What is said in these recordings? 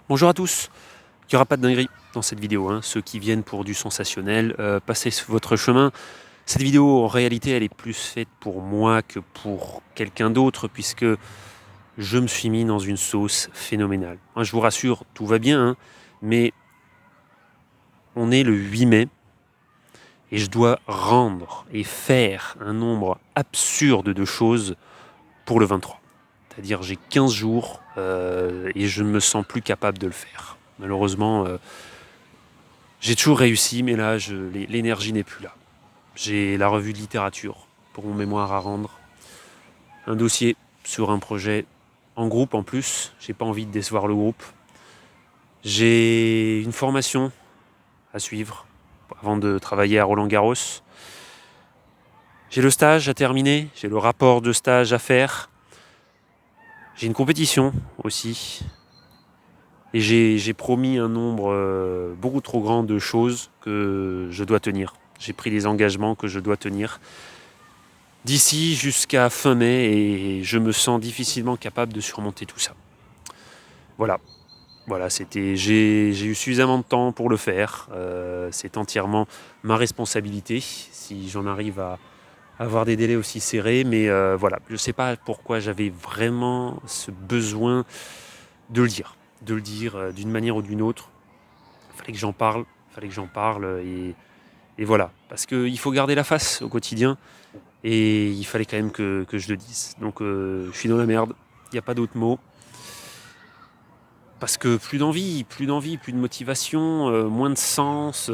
Bonjour à tous, il n'y aura pas de dinguerie dans cette vidéo, hein. Ceux qui viennent pour du sensationnel, passez votre chemin. Cette vidéo, en réalité, elle est plus faite pour moi que pour quelqu'un d'autre, puisque je me suis mis dans une sauce phénoménale. Hein, je vous rassure, tout va bien, hein, mais on est le 8 mai, et je dois rendre et faire un nombre absurde de choses pour le 23. C'est-à-dire j'ai 15 jours et je ne me sens plus capable de le faire. Malheureusement, j'ai toujours réussi, mais là, l'énergie n'est plus là. J'ai la revue de littérature pour mon mémoire à rendre, un dossier sur un projet en groupe en plus, j'ai pas envie de décevoir le groupe. J'ai une formation à suivre avant de travailler à Roland-Garros. J'ai le stage à terminer, j'ai le rapport de stage à faire. J'ai une compétition aussi. Et j'ai promis un nombre beaucoup trop grand de choses que je dois tenir. J'ai pris des engagements que je dois tenir d'ici jusqu'à fin mai et je me sens difficilement capable de surmonter tout ça. Voilà, j'ai eu suffisamment de temps pour le faire. C'est entièrement ma responsabilité si j'en arrive à avoir des délais aussi serrés. Mais voilà, je ne sais pas pourquoi j'avais vraiment ce besoin de le dire d'une manière ou d'une autre. Il fallait que j'en parle et voilà. Parce qu'il faut garder la face au quotidien et il fallait quand même que je le dise. Donc je suis dans la merde, il n'y a pas d'autre mot. Parce que plus d'envie, plus de motivation, moins de sens,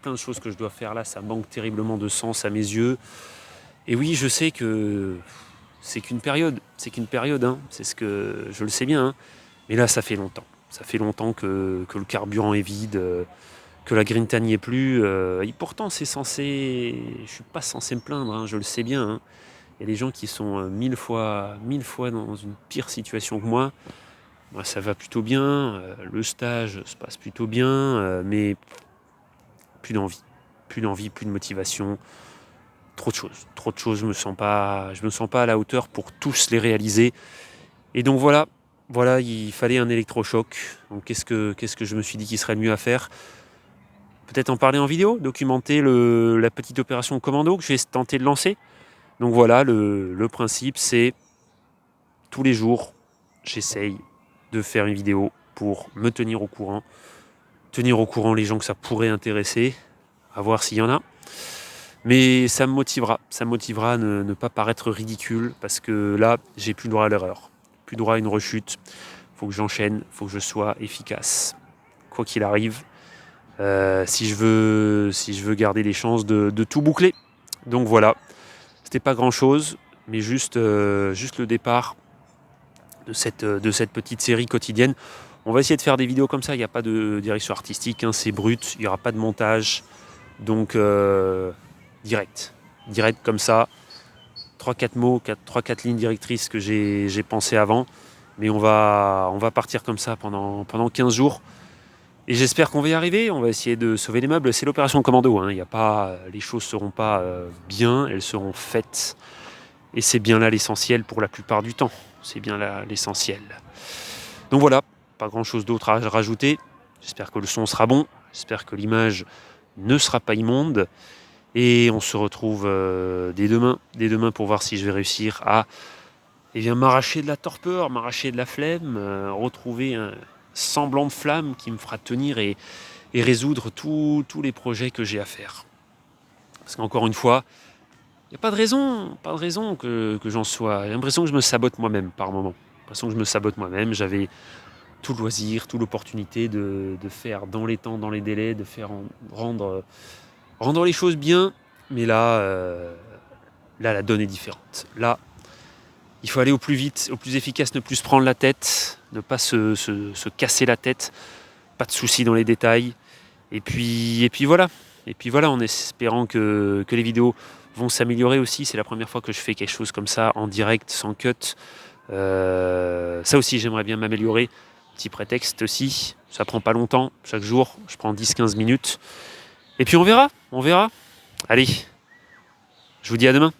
plein de choses que je dois faire là, ça manque terriblement de sens à mes yeux. Et oui, je sais que c'est qu'une période, hein, c'est ce que je le sais bien, hein. Mais là, ça fait longtemps. Ça fait longtemps que le carburant est vide, que la grinta n'y est plus. Et pourtant, c'est censé. Je suis pas censé me plaindre, hein, je le sais bien, hein. Il y a des gens qui sont mille fois dans une pire situation que moi. Moi, ça va plutôt bien. Le stage se passe plutôt bien, mais plus d'envie, plus de motivation. Trop de choses. Je me sens pas à la hauteur pour tous les réaliser. Et donc voilà, il fallait un électrochoc. Donc qu'est-ce que je me suis dit qu'il serait le mieux à faire ? Peut-être en parler en vidéo, documenter la petite opération commando que je vais tenter de lancer. Donc voilà, le principe c'est tous les jours, j'essaye de faire une vidéo pour me tenir au courant les gens que ça pourrait intéresser, à voir s'il y en a. Mais ça me motivera à ne pas paraître ridicule, parce que là, j'ai plus le droit à l'erreur, plus le droit à une rechute. Faut que j'enchaîne, faut que je sois efficace, quoi qu'il arrive, si je veux garder les chances de tout boucler. Donc voilà, c'était pas grand-chose, mais juste le départ de cette petite série quotidienne. On va essayer de faire des vidéos comme ça, il n'y a pas de direction artistique, hein, c'est brut, il n'y aura pas de montage. Donc direct comme ça, 3-4 mots, 3-4 lignes directrices que j'ai pensé avant. Mais on va partir comme ça pendant 15 jours. Et j'espère qu'on va y arriver, on va essayer de sauver les meubles. C'est l'opération commando, hein. Les choses ne seront pas bien, elles seront faites. Et c'est bien là l'essentiel pour la plupart du temps. C'est bien là l'essentiel. Donc voilà, pas grand chose d'autre à rajouter. J'espère que le son sera bon, j'espère que l'image ne sera pas immonde. Et on se retrouve dès demain pour voir si je vais réussir à m'arracher de la torpeur, m'arracher de la flemme, retrouver un semblant de flamme qui me fera tenir et résoudre tous les projets que j'ai à faire. Parce qu'encore une fois, il n'y a pas de raison que j'en sois. J'ai l'impression que je me sabote moi-même par moment. J'avais tout le loisir, toute l'opportunité de faire dans les temps, dans les délais, de faire rendre les choses bien. Mais là, la donne est différente. Là, il faut aller au plus vite, au plus efficace, ne plus se prendre la tête, ne pas se casser la tête, pas de soucis dans les détails. Et puis voilà, en espérant que les vidéos vont s'améliorer aussi. C'est la première fois que je fais quelque chose comme ça, en direct, sans cut. Ça aussi, j'aimerais bien m'améliorer. Petit prétexte aussi, ça prend pas longtemps. Chaque jour, je prends 10-15 minutes. Et puis on verra. Allez, je vous dis à demain.